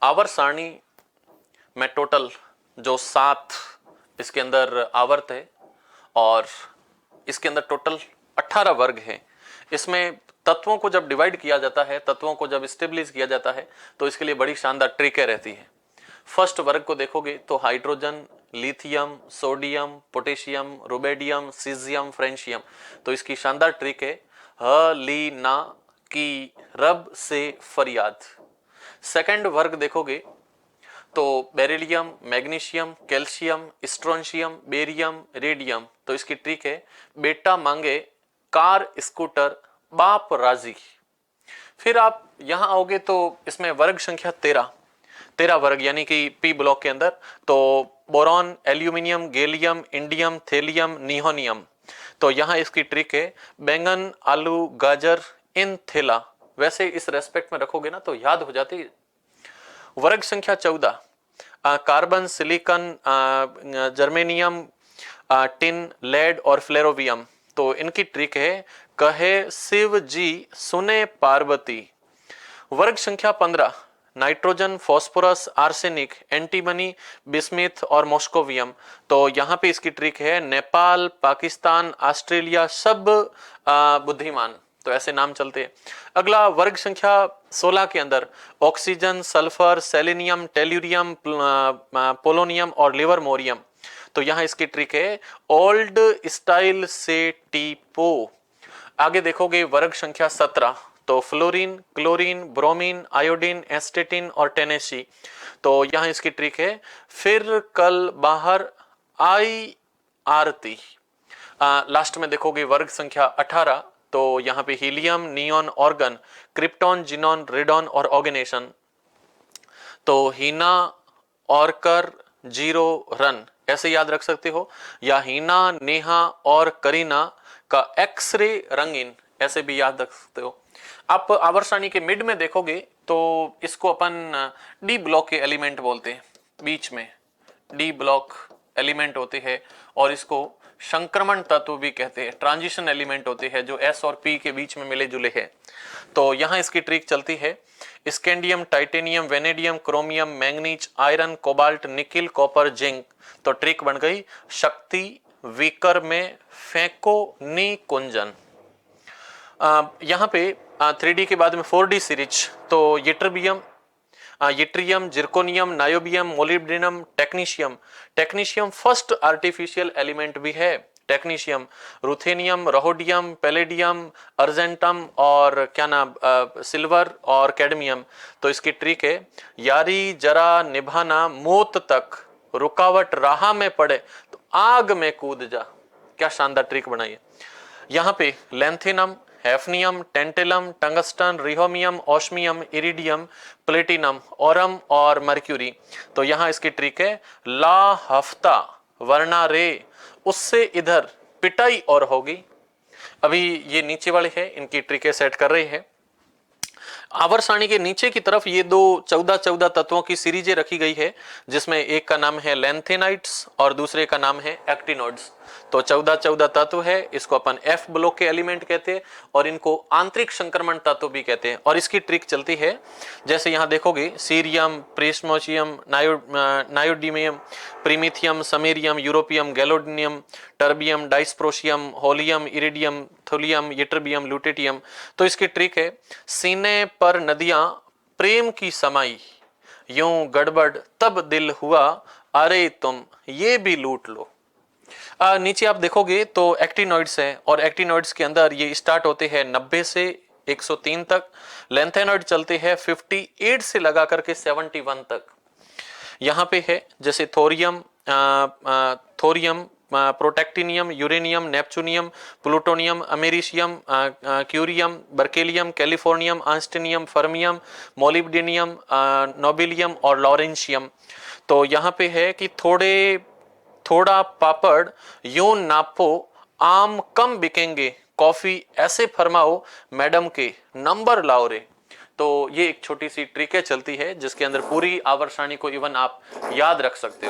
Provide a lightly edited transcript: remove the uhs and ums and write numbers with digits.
आवर्त सारणी में टोटल जो 7 इसके अंदर आवर्त है और इसके अंदर टोटल 18 वर्ग है। इसमें तत्वों को जब डिवाइड किया जाता है, तत्वों को जब स्टेबलिश किया जाता है तो इसके लिए बड़ी शानदार ट्रिकें रहती है। फर्स्ट वर्ग को देखोगे तो hydrogen, lithium, sodium, potassium, rubidium, caesium, francium. तो इसकी शानदार ट्रिक है ह ली ना की रब से फरियाद। सेकंड वर्ग देखोगे तो beryllium, magnesium, calcium, strontium, barium, radium. तो इसकी ट्रिक है बेटा मांगे कार स्कूटर बाप राजी। फिर आप यहां आओगे तो इसमें वर्ग संख्या 13 वर्ग यानी कि पी ब्लॉक के अंदर तो boron, aluminium, gallium, indium, thallium, nihonium. तो यहां इसकी ट्रिक है बैंगन, आलू, गाजर इन थैला। वैसे इस रेस्पेक्ट में रखोगे ना तो याद हो जाती है। वर्ग संख्या 14 carbon, silicon, germanium, tin, lead और फ्लेरोवियम। तो इनकी ट्रिक है कहे शिव जी सुने पार्वती। वर्ग संख्या 15 nitrogen, phosphorus, arsenic, antimony, bismuth और मॉस्कोवियम। तो यहां पे इसकी ट्रिक है नेपाल, पाकिस्तान, ऑस्ट्रेलिया सब बुद्धिमान। तो ऐसे नाम चलते हैं। अगला वर्ग संख्या 16 के अंदर oxygen, sulphur, selenium, tellurium, polonium और लिवरमोरियम। तो यहां इसकी ट्रिक है ओल्ड स्टाइल से टीपो। आगे देखोगे वर्ग संख्या 17 तो फ्लोरीन, क्लोरीन, ब्रोमीन, आयोडीन, एस्टेटिन और टेनेसी। तो यहां इसकी ट्रिक है फिर कल बाहर आई आरती। लास्ट में देखोगे वर्ग संख्या 18 तो यहां पे helium, neon, organ, krypton, xenon, radon और ऑर्गेनेशन। तो हीना, ऑर्कर, जीरो, रन ऐसे याद रख सकते हो, या हीना, नेहा और करीना का एक्सरे रंगीन ऐसे भी याद रख सकते हो। आप आवर्त सारणी के मिड में देखोगे तो इसको अपन डी ब्लॉक के एलिमेंट बोलते हैं। बीच में डी ब्लॉक एलिमेंट होते हैं और इसको संक्रमण तत्व भी कहते हैं। ट्रांजिशन एलिमेंट होते हैं जो एस और पी के बीच में मिले जुले हैं। तो यहां इसकी ट्रिक चलती है scandium, titanium, vanadium, chromium, manganese, iron, cobalt, nickel, copper, zinc. तो ट्रिक बन गई शक्ति वीकर में फेंको नी कुंजन। यहां पे 3D के बाद में 4D सीरीज तो yttrium, yttrium, zirconium, niobium, molybdenum, technetium. Technetium first artificial element भी है। टेक्नीशियम, रुथेनियम, रोहोडियम, पैलेडियम, अर्जेंटम और क्या नाम सिल्वर और कैडमियम। तो इसकी ट्रिक है यारी जरा निभाना मौत तक, रुकावट राह में पड़े तो आग में कूद जा। क्या शानदार ट्रिक बनाई है। यहां पे lanthanum, hafnium, tantalum, tungsten, rhenium, osmium, iridium, platinum, aurum और मर्क्यूरी। तो यहां इसकी ट्रिक है ला हफ्ता वरना रे उससे इधर पिटाई और होगी। अभी ये नीचे वाले हैं इनकी ट्रिकें सेट कर रहे हैं। आवर्त सारणी के नीचे की तरफ ये दो 14 तत्वों की सीरीजें रखी गई है जिसमें एक का नाम है लैंथेनाइट्स और दूसरे का नाम है एक्टिनोइड्स। तो 14 तत्व है, इसको अपन एफ ब्लॉक के एलिमेंट कहते हैं और इनको आंतरिक संक्रमण तत्व भी कहते हैं। और इसकी ट्रिक चलती है जैसे यहां देखोगे cerium, praseodymium, neodymium, promethium, samarium, europium, gadolinium, terbium, dysprosium, holmium, iridium, thulium, yttrium, lutetium. तो इसकी ट्रिक है सीने पर नदियां प्रेम की समाई, यूं गड़बड़ तब दिल हुआ अरे तुम ये भी लूट लो। नीचे आप देखोगे तो एक्टिनोइड्स है और एक्टिनोइड्स के अंदर ये स्टार्ट होते हैं 90 से 103 तक। लैंथेनॉइड चलते हैं 58 से लगा करके 71 तक। यहाँ पे है जैसे thorium, protactinium, uranium, neptunium, plutonium, americium, curium, berkelium, californium, einsteinium, fermium, molybdenum, nobelium और लॉरेंशियम। तो यहाँ पे है कि थोड़ा पापड़ यूं नापो आम कम बिकेंगे, कॉफी ऐसे फरमाओ मैडम के नंबर लाओ रे। तो ये एक छोटी सी ट्रिक चलती है जिसके अंदर पूरी आवर्त सारणी को इवन आप याद रख सकते हो।